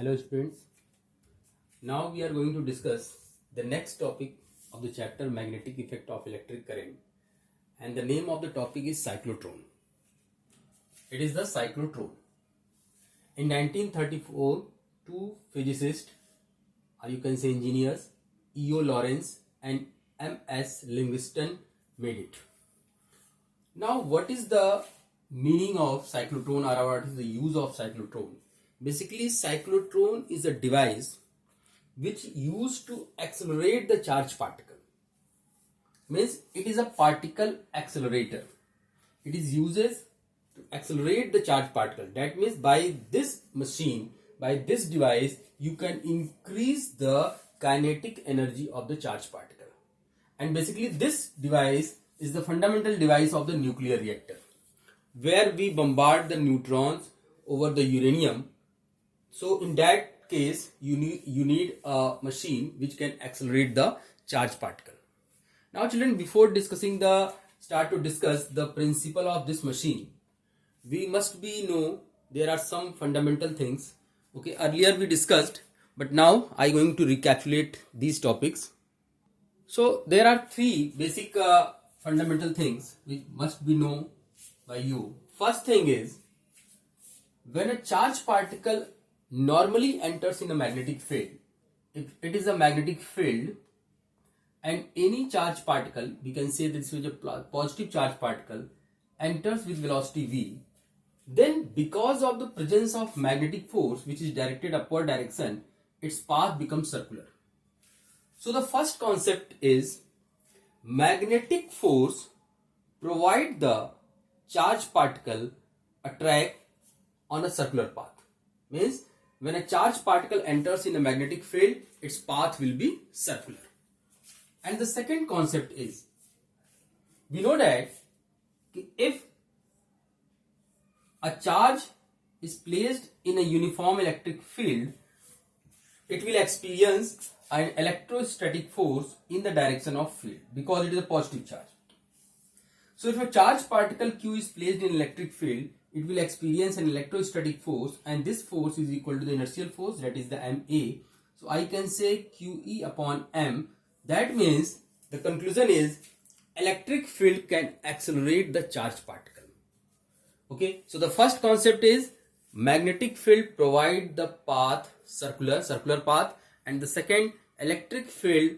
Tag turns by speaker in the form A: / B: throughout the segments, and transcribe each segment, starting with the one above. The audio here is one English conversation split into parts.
A: Hello students, now we are going to discuss the next topic of the chapter magnetic effect of electric current, and the name of the topic is cyclotron. It is the cyclotron. In 1934, two physicists, or you can say engineers, E.O. Lawrence and M.S. Livingston made it. Now what is the meaning of cyclotron, or what is the use of cyclotron? Basically, cyclotron is a device which used to accelerate the charged particle. Means it is a particle accelerator. It is uses to accelerate the charged particle. That means by this machine, by this device, you can increase the kinetic energy of the charged particle. And basically this device is the fundamental device of the nuclear reactor, where we bombard the neutrons over the uranium. So in that case, you need a machine which can accelerate the charged particle. Now children, before start to discuss the principle of this machine, we must know there are some fundamental things. Okay, earlier we discussed, but now I am going to recapitulate these topics. So there are three basic fundamental things which must be known by you. First thing is, when a charged particle normally enters in a magnetic field, if it is a magnetic field and any charged particle, we can say this is a positive charged particle, enters with velocity v, then because of the presence of magnetic force which is directed upward direction, its path becomes circular. So the first concept is, magnetic force provide the charged particle a track on a circular path. Means when a charged particle enters in a magnetic field, its path will be circular. And the second concept is, we know that if a charge is placed in a uniform electric field, it will experience an electrostatic force in the direction of field because it is a positive charge. So if a charged particle Q is placed in electric field, it will experience an electrostatic force, and this force is equal to the inertial force, that is the MA. So I can say QE upon M. That means the conclusion is, electric field can accelerate the charged particle. Okay, so the first concept is, magnetic field provide the path circular path, and the second, electric field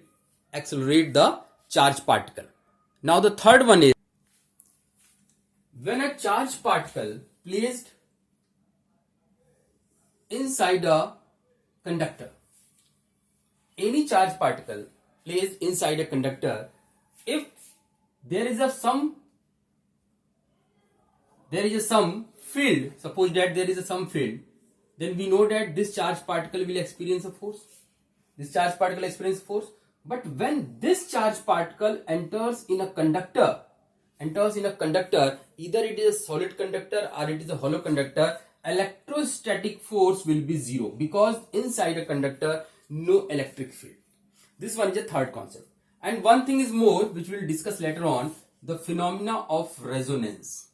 A: accelerate the charged particle. Now the third one is, when a charged particle placed inside a conductor, any charged particle placed inside a conductor, if there is some field, suppose that there is some field, then we know that this charged particle will experience a force. This charged particle experiences force. But when this charged particle enters in a conductor, either it is a solid conductor or it is a hollow conductor, electrostatic force will be zero because inside a conductor no electric field. This one is the third concept. And one thing is more which we will discuss later on, the phenomena of resonance.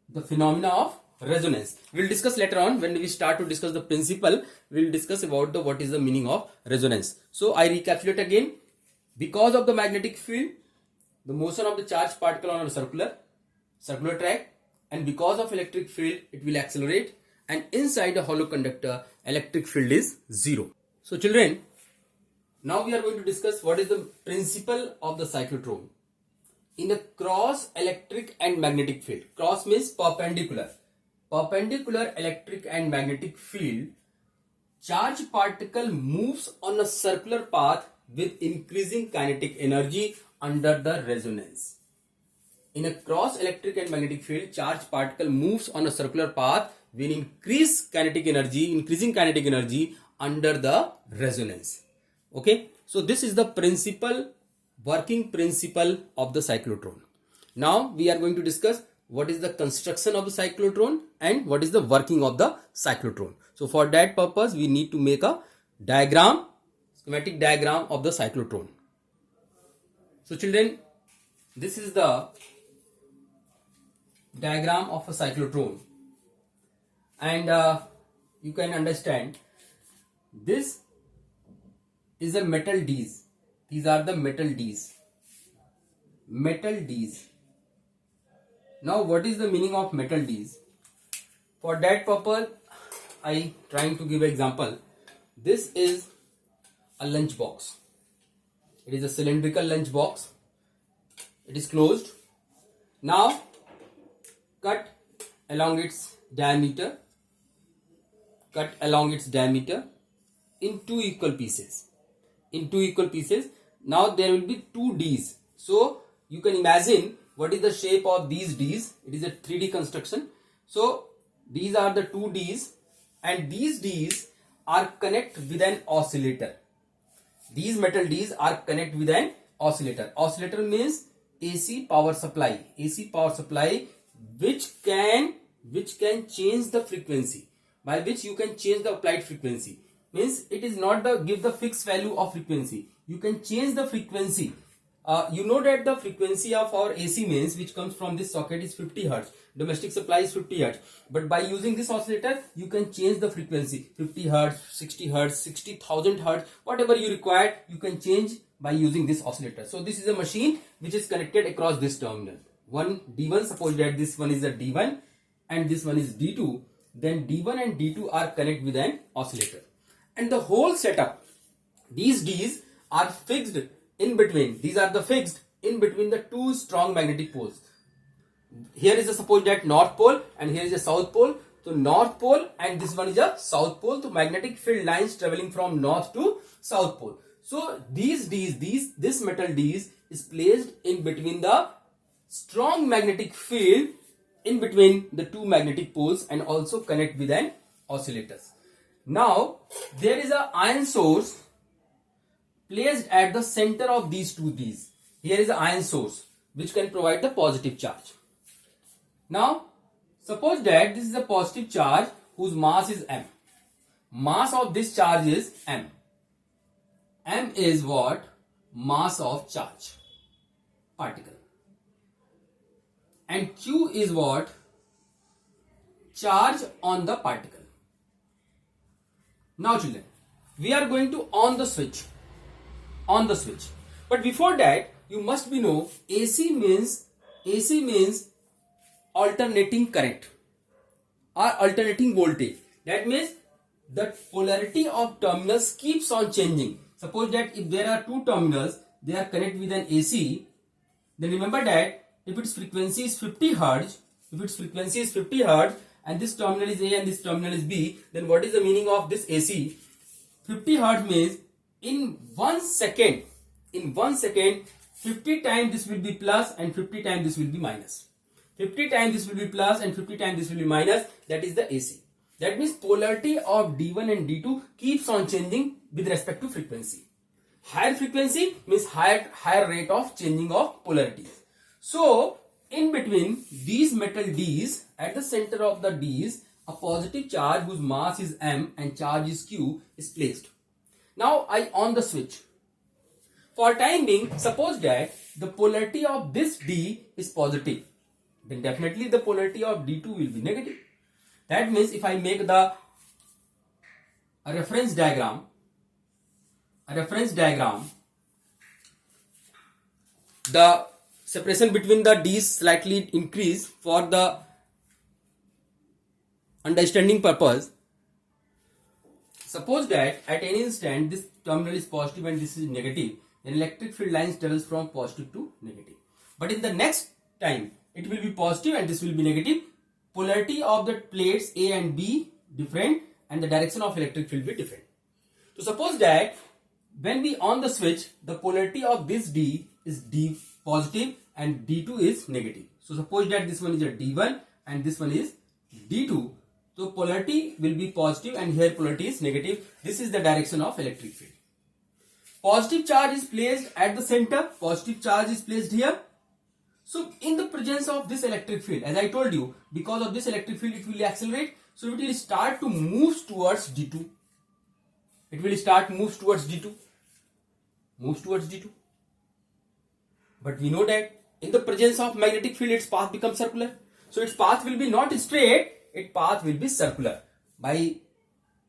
A: The phenomena of resonance we will discuss later on. When we start to discuss the principle, we will discuss about what is the meaning of resonance. So I recapitulate again. Because of the magnetic field, the motion of the charged particle on a circular track, and because of electric field, it will accelerate, and inside a hollow conductor, electric field is zero. So children, now we are going to discuss what is the principle of the cyclotron. In a cross electric and magnetic field, cross means perpendicular electric and magnetic field, charged particle moves on a circular path with increasing kinetic energy under the resonance. In a cross electric and magnetic field, charged particle moves on a circular path with increasing kinetic energy under the resonance. Okay, so this is the working principle of the cyclotron. Now we are going to discuss what is the construction of the cyclotron and what is the working of the cyclotron. So for that purpose, we need to make a schematic diagram of the cyclotron. So children, this is the diagram of a cyclotron, and you can understand This is a metal D's. These are the metal D's. Metal D's. Now what is the meaning of metal D's? For that purpose, I trying to give an example. This is a lunch box. It is a cylindrical lunch box. It is closed. Now cut along its diameter. Cut along its diameter in two equal pieces. In two equal pieces. Now there will be two D's. So you can imagine what is the shape of these D's. It is a 3D construction. So these are the two D's, and these D's are connected with an oscillator. These metal D's are connected with an oscillator. Oscillator means AC power supply. AC power supply which can change the frequency, by which you can change the applied frequency. Means it is not the give the fixed value of frequency. You can change the frequency. You know that the frequency of our AC mains which comes from this socket is 50 Hz. Domestic supply is 50 Hz. But by using this oscillator, you can change the frequency. 50 Hz, 60 Hz, 60,000 Hz, whatever you require, you can change by using this oscillator. So this is a machine which is connected across this terminal. One D1, suppose that this one is a D1 and this one is D2. Then D1 and D2 are connected with an oscillator. And the whole setup, these D's are fixed in between. These are the fixed in between the two strong magnetic poles. Here is a suppose that north pole and here is a south pole. So north pole and this one is a south pole. So magnetic field lines traveling from north to south pole. So these D's, this metal D's is placed in between the strong magnetic field in between the two magnetic poles and also connect with an oscillators. Now there is a iron source placed at the center of these two D's. Here is an iron source which can provide the positive charge. Now suppose that this is a positive charge whose mass is m. Mass of this charge is m. M is what? Mass of charge, particle. And Q is what? Charge on the particle. Now children, we are going to on the switch. On the switch. But before that, you must be know AC means alternating current or alternating voltage. That means the polarity of terminals keeps on changing. Suppose that if there are two terminals, they are connected with an AC, then remember that if its frequency is 50 Hz, and this terminal is A and this terminal is B, then what is the meaning of this AC? 50 Hz means in 1 second, 50 times this will be plus and 50 times this will be minus. 50 times this will be plus and 50 times this will be minus. That is the AC. That means polarity of D1 and D2 keeps on changing with respect to frequency. Higher frequency means higher rate of changing of polarities. So in between these metal D's, at the center of the D's, a positive charge whose mass is m and charge is q is placed. Now I on the switch. For time being, suppose that the polarity of this D is positive, then definitely the polarity of D2 will be negative. That means if I make a reference diagram, the separation between the D's slightly increase for the understanding purpose. Suppose that at any instant this terminal is positive and this is negative, then electric field lines travels from positive to negative. But in the next time it will be positive and this will be negative. Polarity of the plates A and B different and the direction of electric field will be different. So suppose that when we on the switch, the polarity of this D is D positive and D2 is negative. So suppose that this one is a D1 and this one is D2. So polarity will be positive and here polarity is negative. This is the direction of electric field. Positive charge is placed at the center. Positive charge is placed here. So in the presence of this electric field, as I told you, because of this electric field it will accelerate. So it will start to move towards D2. It will start moves towards D2. But we know that in the presence of magnetic field its path becomes circular. So its path will be not straight, its path will be circular. By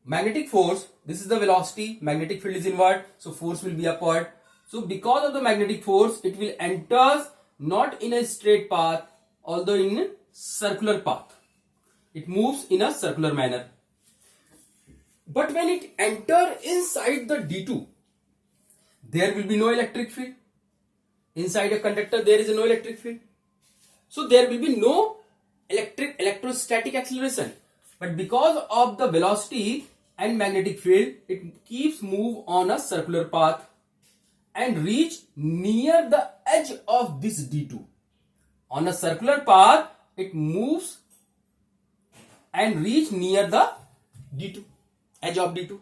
A: magnetic force, this is the velocity, magnetic field is inward, so force will be upward. So because of the magnetic force, it will enter not in a straight path, although in a circular path. It moves in a circular manner. But when it enters inside the D2, there will be no electric field. Inside a conductor, there is no electric field. So there will be no electrostatic acceleration. But because of the velocity and magnetic field, it keeps move on a circular path and reach near the edge of this D2. On a circular path, it moves and reach near the D2, edge of D2.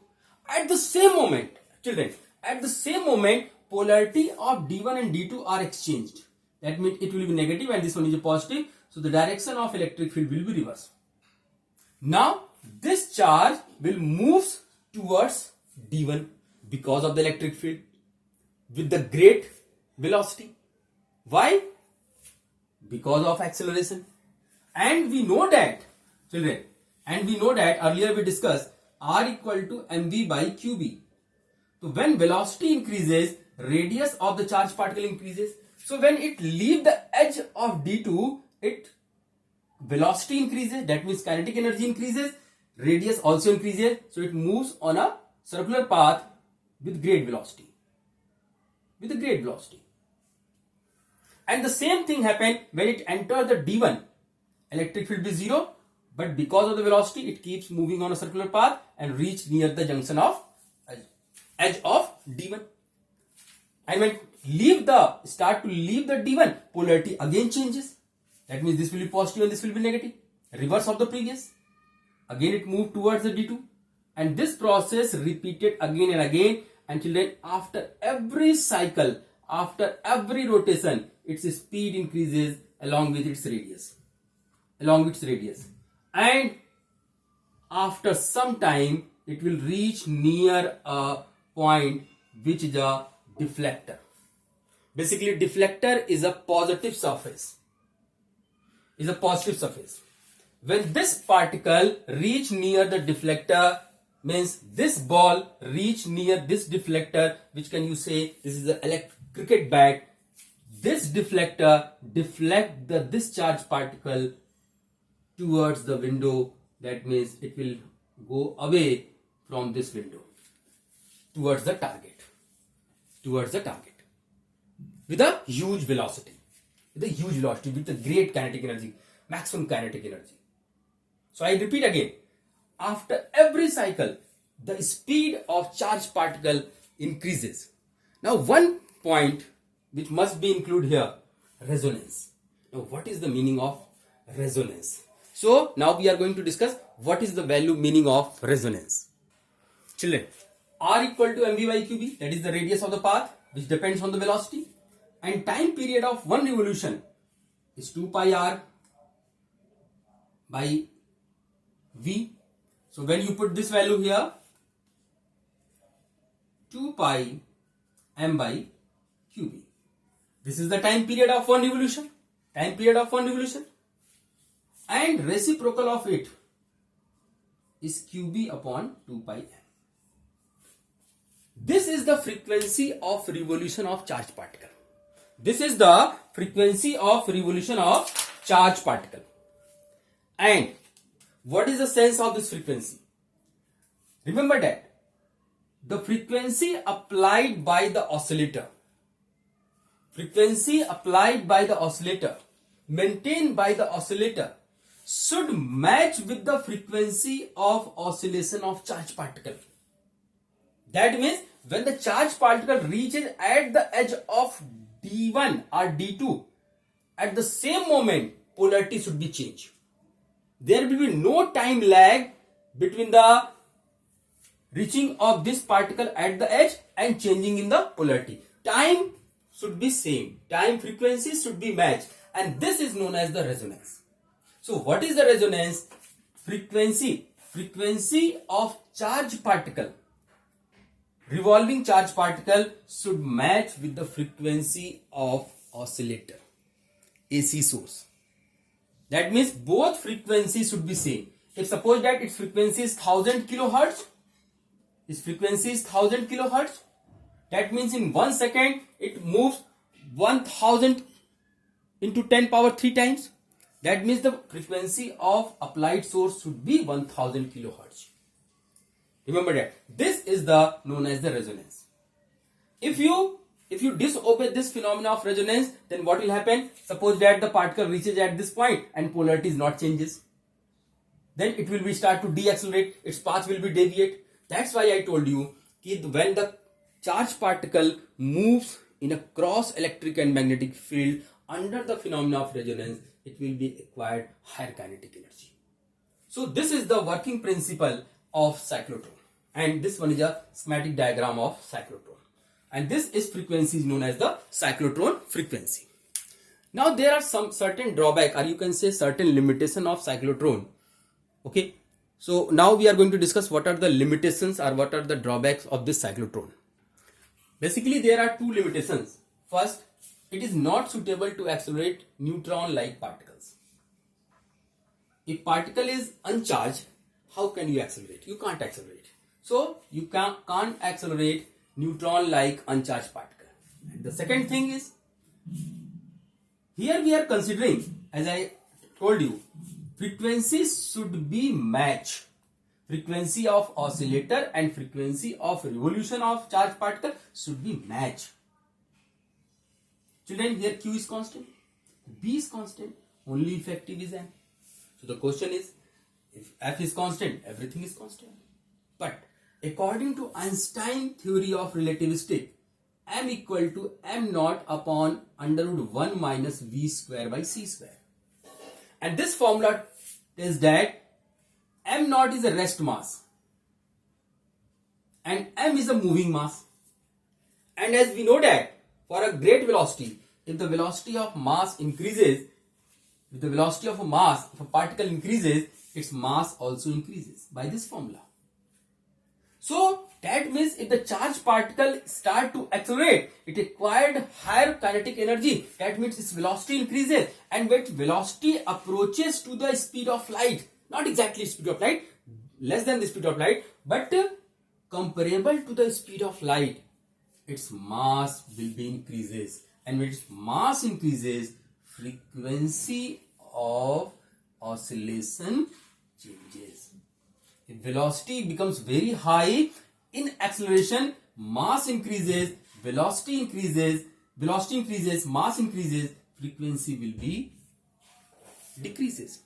A: At the same moment, children, at the same moment, polarity of D1 and D2 are exchanged. That means it will be negative and this one is a positive. So the direction of electric field will be reversed. Now this charge will move towards D1 because of the electric field with the great velocity. Why? Because of acceleration. And we know that, children, earlier we discussed R equal to mv by qb. So when velocity increases, radius of the charged particle increases. So when it leaves the edge of D2, it velocity increases, that means kinetic energy increases, radius also increases, so it moves on a circular path with great velocity. And the same thing happened when it enters the D1. Electric field is zero, but because of the velocity, it keeps moving on a circular path and reach near the junction of edge of D1. And when start to leave the D1, polarity again changes. That means this will be positive and this will be negative. Reverse of the previous. Again it moved towards the D2. And this process repeated again and again until then after every cycle, after every rotation, its speed increases along with its radius. And after some time, it will reach near a point which is a deflector. Basically, deflector is a positive surface. When this particle reach near the deflector, means this ball reach near this deflector, which can you say this is a cricket bat. This deflector deflect the discharged particle towards the window. That means it will go away from this window towards the target. With a huge velocity. With a great kinetic energy, maximum kinetic energy. So I repeat again, after every cycle, the speed of charged particle increases. Now one point which must be included here, resonance. Now what is the meaning of resonance? So now we are going to discuss what is the value meaning of resonance. Children, R equal to mv by qb, that is the radius of the path which depends on the velocity, and time period of one revolution is 2 pi r by v. So when you put this value here, 2 pi m by qb. This is the time period of one revolution. And reciprocal of it is qb upon 2 pi m. This is the frequency of revolution of charged particle. And what is the sense of this frequency? Remember that the frequency applied by the oscillator, maintained by the oscillator, should match with the frequency of oscillation of charged particle. That means when the charged particle reaches at the edge of D1 or D2, at the same moment polarity should be changed. There will be no time lag between the reaching of this particle at the edge and changing in the polarity. Time should be same. Time frequency should be matched, and this is known as the resonance. So what is the resonance? Frequency of charged particle, revolving charged particle, should match with the frequency of oscillator, AC source. That means both frequencies should be same. If suppose that its frequency is 1000 kilohertz, its frequency is 1000 kilohertz. That means in 1 second it moves 1000 into 10 power 3 times. That means the frequency of applied source should be 1000 kilohertz. Remember that. This is the known as the resonance. If you disobey this phenomena of resonance, then what will happen? Suppose that the particle reaches at this point and polarity is not changes. Then it will be start to deaccelerate, its path will be deviate. That's why I told you that when the charged particle moves in a cross electric and magnetic field under the phenomena of resonance, it will be acquired higher kinetic energy. So this is the working principle of cyclotron, and this one is a schematic diagram of cyclotron, and this is frequency is known as the cyclotron frequency. Now there are some certain drawback, or you can say certain limitation of cyclotron. Okay, so now we are going to discuss what are the limitations or what are the drawbacks of this cyclotron. Basically there are two limitations. First, it is not suitable to accelerate neutron-like particles. If particle is uncharged, how can you accelerate? You can't accelerate. So you can't accelerate neutron-like uncharged particle. And the second thing is, here we are considering, as I told you, frequencies should be matched. Frequency of oscillator and frequency of revolution of charged particle should be matched. Children, here Q is constant, B is constant, only effective is M. So the question is, if F is constant, everything is constant. But according to Einstein theory of relativistic, M equal to M naught upon under root 1 minus V square by C square. And this formula is that M naught is a rest mass and M is a moving mass. And as we know that for a great velocity, if the velocity of mass increases, if the velocity of a mass, if a particle increases, its mass also increases by this formula. So that means if the charged particle start to accelerate, it acquired higher kinetic energy. That means its velocity increases, and when velocity approaches to the speed of light, not exactly speed of light, less than the speed of light, but comparable to the speed of light, its mass will be increases, and when its mass increases, frequency of oscillation changes. If velocity becomes very high, in acceleration, mass increases, velocity increases, mass increases, frequency will be decreases.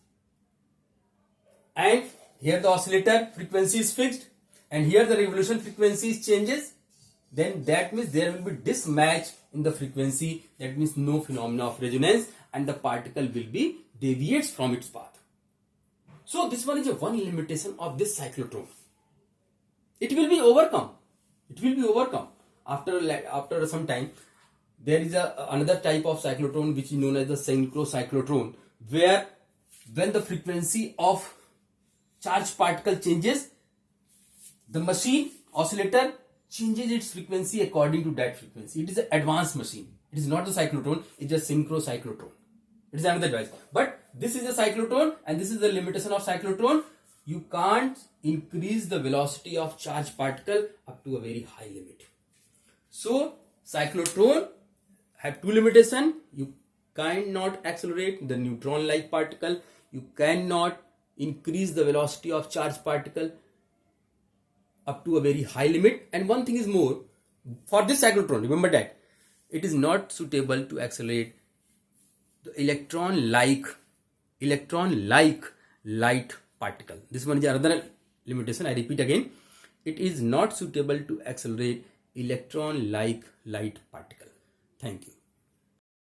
A: And here the oscillator frequency is fixed, and here the revolution frequency changes. Then that means there will be mismatch in the frequency. That means no phenomena of resonance, and the particle will be deviates from its path. So this one is one limitation of this cyclotron. It will be overcome. It will be overcome after some time. There is another type of cyclotron which is known as the synchrocyclotron, where when the frequency of charged particle changes, the machine oscillator changes its frequency according to that frequency. It is an advanced machine. It is not the cyclotron, it is a synchrocyclotron. It is another device. But this is a cyclotron, and this is the limitation of cyclotron. You can't increase the velocity of charged particle up to a very high limit. So cyclotron have two limitations. You cannot accelerate the neutron-like particle. You cannot increase the velocity of charged particle up to a very high limit. And one thing is more, for this cyclotron, remember that it is not suitable to accelerate the electron-like light particle. This one is another limitation. I repeat again, it is not suitable to accelerate electron-like light particle. Thank you.